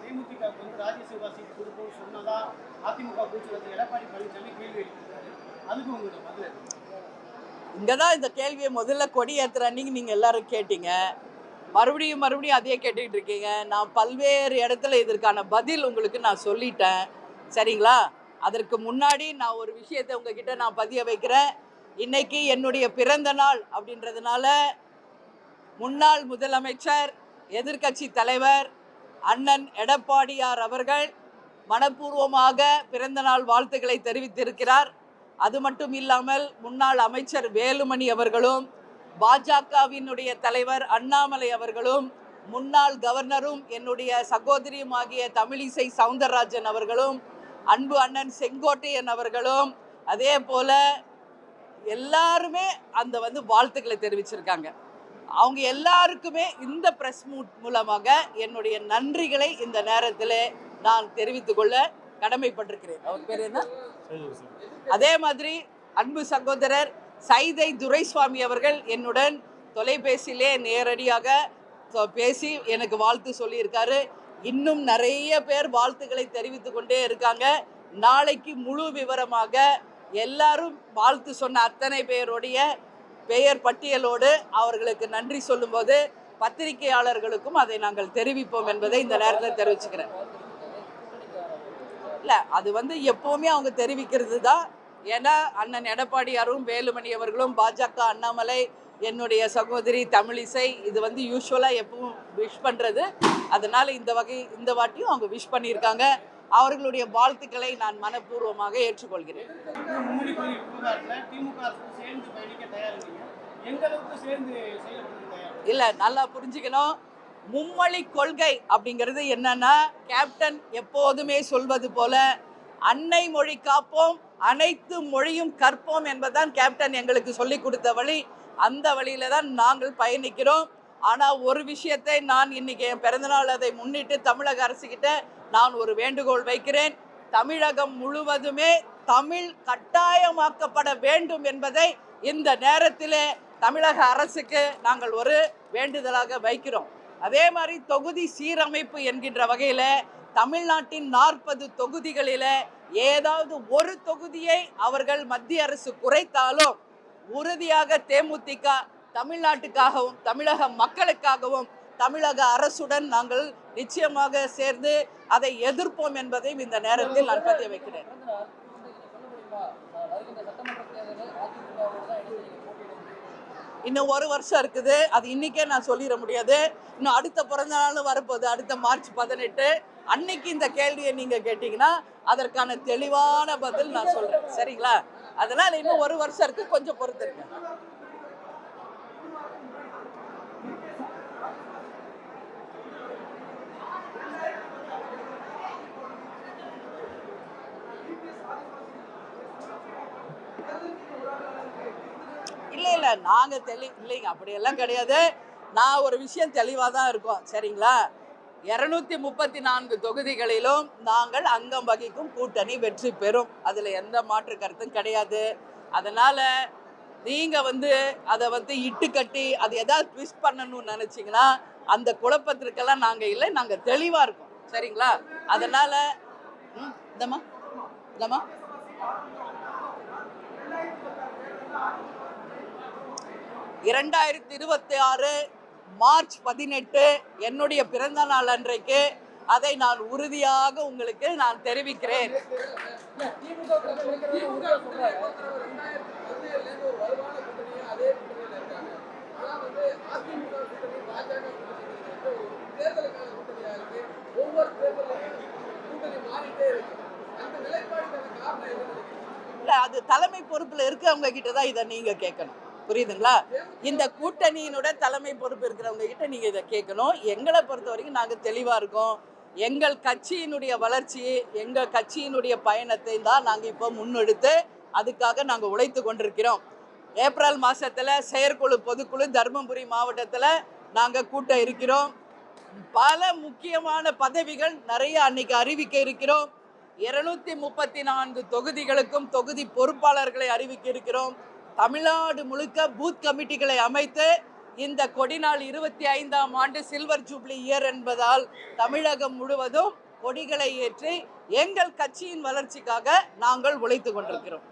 தேமுதிக வந்து ராஜ்யசபா சீட் கொடுப்போம்னு சொன்னதா அதிமுக கூட்டத்தில் எடப்பாடி பழனிசாமி கேள்வி எழுப்பியிருக்காரு. அதுக்கு உங்களோட பதில்? இங்கே தான் இந்த கேள்வியை முதல்ல கொடி ஏற்றுற அன்னைக்கு நீங்கள் எல்லாரும் கேட்டீங்க. மறுபடியும் அதையே கேட்டுக்கிட்டு இருக்கீங்க. நான் பல்வேறு இடத்துல இதற்கான பதில் உங்களுக்கு நான் சொல்லிட்டேன். சரிங்களா? அதற்கு முன்னாடி நான் ஒரு விஷயத்தை உங்ககிட்ட நான் பதிய வைக்கிறேன். இன்னைக்கு என்னுடைய பிறந்த நாள் அப்படின்றதுனால முன்னாள் முதலமைச்சர் எதிர்க்கட்சி தலைவர் அண்ணன் எடப்பாடியார் அவர்கள் மனப்பூர்வமாக பிறந்த நாள் வாழ்த்துக்களை தெரிவித்திருக்கிறார். அது மட்டும் இல்லாமல் முன்னாள் அமைச்சர் வேலுமணி அவர்களும் பாஜகவினுடைய தலைவர் அண்ணாமலை அவர்களும் முன்னாள் கவர்னரும் என்னுடைய சகோதரியும் ஆகிய தமிழிசை சவுந்தரராஜன் அவர்களும் அன்பு அண்ணன் செங்கோட்டையன் அவர்களும் அதே போல எல்லாருமே அந்த வாழ்த்துக்களை தெரிவிச்சிருக்காங்க. அவங்க எல்லாருக்குமே இந்த பிரஸ் மூலமாக என்னுடைய நன்றிகளை இந்த நேரத்தில் நான் தெரிவித்துக் கொள்ள கடமைப்பட்டிருக்கிறேன். அவர் பேர் என்ன? அதே மாதிரி அன்பு சகோதரர் சைதை துரைசுவாமி அவர்கள் என்னுடன் தொலைபேசியிலே நேரடியாக பேசி எனக்கு வாழ்த்து சொல்லியிருக்காரு. இன்னும் நிறைய பேர் வாழ்த்துக்களை தெரிவித்து கொண்டே இருக்காங்க. நாளைக்கு முழு விவரமாக எல்லாரும் வாழ்த்து சொன்ன அத்தனை பேருடைய பெயர் பட்டியலோடு அவர்களுக்கு நன்றி சொல்லும்போது பத்திரிகையாளர்களுக்கும் அதை நாங்கள் தெரிவிப்போம் என்பதை இந்த நேரத்தில் தெரிவிச்சுக்கிறேன். இல்லை, அது எப்போவுமே அவங்க தெரிவிக்கிறது தான். ஏன்னா அண்ணன் எடப்பாடியாரும் வேலுமணி அவர்களும் பாஜக அண்ணாமலை என்னுடைய சகோதரி தமிழிசை இது யூஸ்வலாக எப்பவும் விஷ் பண்ணுறது. அதனால் இந்த வாட்டியும் அவங்க விஷ் பண்ணியிருக்காங்க. அவர்களுடைய வாழ்த்துக்களை நான் மனப்பூர்வமாக ஏற்றுக்கொள்கிறேன். இல்லை, நல்லா புரிஞ்சுக்கணும். மும்மொழி கொள்கை அப்படிங்கிறது என்னன்னா, கேப்டன் எப்போதுமே சொல்வது போல அன்னை மொழி காப்போம், அனைத்து மொழியும் கற்போம் என்பதுதான் கேப்டன் எங்களுக்கு சொல்லி கொடுத்த வழி. அந்த வழியில தான் நாங்கள் பயணிக்கிறோம். ஆனால் ஒரு விஷயத்தை நான் இன்னைக்கு என் பிறந்தநாள் அதை முன்னிட்டு தமிழக அரசுகிட்ட நான் ஒரு வேண்டுகோள் வைக்கிறேன். தமிழகம் முழுவதுமே தமிழ் கட்டாயமாக்கப்பட வேண்டும் என்பதை இந்த நேரத்தில் தமிழக அரசுக்கு நாங்கள் ஒரு வேண்டுதலாக வைக்கிறோம். அதே மாதிரி தொகுதி சீரமைப்பு என்கின்ற வகையில் தமிழ்நாட்டின் 40 தொகுதிகளில் ஏதாவது ஒரு தொகுதியை அவர்கள் மத்திய அரசு குறைத்தாலும் உறுதியாக தேமுதிக தமிழ்நாட்டுக்காகவும் தமிழக மக்களுக்காகவும் தமிழக அரசுடன் நாங்கள் நிச்சயமாக சேர்ந்து அதை எதிர்ப்போம் என்பதையும் இந்த நேரத்தில் நான் பதிய வைக்கிறேன். இன்னும் ஒரு வருஷம் இருக்குது. அது இன்னைக்கே நான் சொல்லிட முடியாது. இன்னும் அடுத்த பிறந்த நாளும் வரப்போகுது, அடுத்த மார்ச் 18. அன்னைக்கு இந்த கேள்வியை நீங்கள் கேட்டிங்கன்னா அதற்கான தெளிவான பதில் நான் சொல்கிறேன். சரிங்களா? அதனால் இன்னும் ஒரு வருஷம் இருக்குது, கொஞ்சம் பொறுத்திருங்க. இல்லை, நாங்கள் இல்லைங்க, அப்படியெல்லாம் கிடையாது. நான் ஒரு விஷயம் தெளிவாக தான் இருக்கோம். சரிங்களா? 234 தொகுதிகளிலும் நாங்கள் அங்கம் வகிக்கும் கூட்டணி வெற்றி பெறும். அதில் எந்த மாற்று கருத்தும் கிடையாது. அதனால் நீங்கள் அதை இட்டு கட்டி அது எதாவது ட்விஸ்ட் பண்ணணும்னு நினச்சிங்கன்னா அந்த குழப்பத்திற்கெல்லாம் நாங்கள் இல்லை, நாங்கள் தெளிவாக இருக்கோம். சரிங்களா? அதனால் இந்தம்மா 2026 மார்ச் 18 என்னுடைய பிறந்த நாள் அன்றைக்கு அதை நான் உறுதியாக உங்களுக்கு நான் தெரிவிக்கிறேன். அது தலைமை பொறுப்புல இருக்கவங்க கிட்ட தான் இதை நீங்க கேட்கணும். புரியுதுங்களா? இந்த கூட்டணியினோட தலைமை பொறுப்பு இருக்கிறவங்க கிட்ட நீங்க இதை கேட்கணும். எங்களை பொறுத்த வரைக்கும் நாங்க தெளிவா இருக்கோம். எங்கள் கட்சியினுடைய வளர்ச்சி, எங்கள் கட்சியினுடைய பயணத்தை தான் நாங்க இப்போ முன்னெடுத்து அதுக்காக நாங்க உழைத்து கொண்டிருக்கிறோம். ஏப்ரல் மாசத்துல செயற்குழு பொதுக்குழு தர்மபுரி மாவட்டத்தில் நாங்க கூட்ட இருக்கிறோம். பல முக்கியமான பதவிகள் நிறைய அன்னைக்கு அறிவிக்க இருக்கிறோம். 234 தொகுதிகளுக்கும் தொகுதி பொறுப்பாளர்களை அறிவிக்க இருக்கிறோம். தமிழ்நாடு முழுக்க பூத் கமிட்டிகளை அமைத்து இந்த கொடிநாள் 25ஆம் ஆண்டு சில்வர் ஜூப்ளி இயர் என்பதால் தமிழகம் முழுவதும் கொடிகளை ஏற்றி எங்கள் கட்சியின் வளர்ச்சிக்காக நாங்கள் உழைத்து கொண்டிருக்கிறோம்.